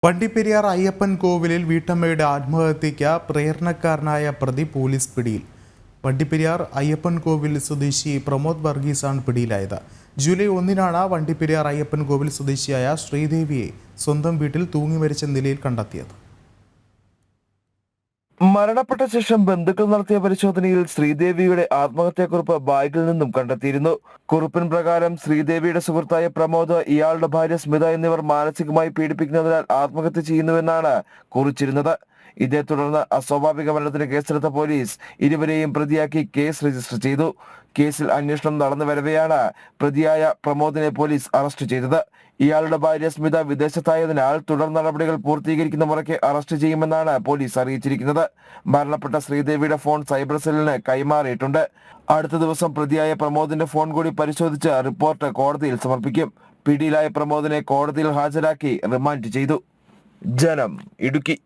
വണ്ടിപ്പെരിയാർ അയ്യപ്പൻ കോവിലിൽ വീട്ടമ്മയുടെ ആത്മഹത്യയ്ക്ക് പ്രേരണക്കാരനായ പ്രതി പോലീസ് പിടിയിൽ. വണ്ടിപ്പെരിയാർ അയ്യപ്പൻ കോവിൽ സ്വദേശി പ്രമോദ് വർഗീസാണ് പിടിയിലായത്. ജൂലൈ 1-നാണ് വണ്ടിപ്പെരിയാർ അയ്യപ്പൻ കോവിൽ സ്വദേശിയായ ശ്രീദേവിയെ സ്വന്തം വീട്ടിൽ തൂങ്ങി മരിച്ച നിലയിൽ കണ്ടെത്തിയത്. മരണപ്പെട്ട ശേഷം ബന്ധുക്കൾ നടത്തിയ പരിശോധനയിൽ ശ്രീദേവിയുടെ ആത്മഹത്യാക്കുറിപ്പ് ബാഗിൽ നിന്നും കണ്ടെത്തിയിരുന്നു. കുറിപ്പിൻ പ്രകാരം ശ്രീദേവിയുടെ സുഹൃത്തായ പ്രമോദ്, ഇയാളുടെ ഭാര്യ സ്മിത എന്നിവർ മാനസികമായി പീഡിപ്പിക്കുന്നതിനാൽ ആത്മഹത്യ ചെയ്യുന്നുവെന്നാണ് കുറിച്ചിരുന്നത്. ഇതേ തുടർന്ന് അസ്വാഭാവിക മരണത്തിന് കേസെടുത്ത പോലീസ് ഇരുവരെയും പ്രതിയാക്കി കേസ് രജിസ്റ്റർ ചെയ്തു. കേസിൽ അന്വേഷണം നടന്നു വരവെയാണ് പ്രതിയായ പ്രമോദിനെ പോലീസ് അറസ്റ്റ് ചെയ്തത്. ഇയാളുടെ ഭാര്യ സ്മിത വിദേശത്തായതിനാൽ തുടർ നടപടികൾ പൂർത്തീകരിക്കുന്ന മുറയ്ക്ക് അറസ്റ്റ് ചെയ്യുമെന്നാണ് പോലീസ് അറിയിച്ചിരിക്കുന്നത്. മരണപ്പെട്ട ശ്രീദേവിയുടെ ഫോൺ സൈബർ സെല്ലിന് കൈമാറിയിട്ടുണ്ട്. അടുത്ത ദിവസം പ്രതിയായ പ്രമോദിന്റെ ഫോൺ കൂടി പരിശോധിച്ച് റിപ്പോർട്ട് കോടതിയിൽ സമർപ്പിക്കും. പിടിയിലായ പ്രമോദിനെ കോടതിയിൽ ഹാജരാക്കി റിമാൻഡ് ചെയ്തു. ജനം, ഇടുക്കി.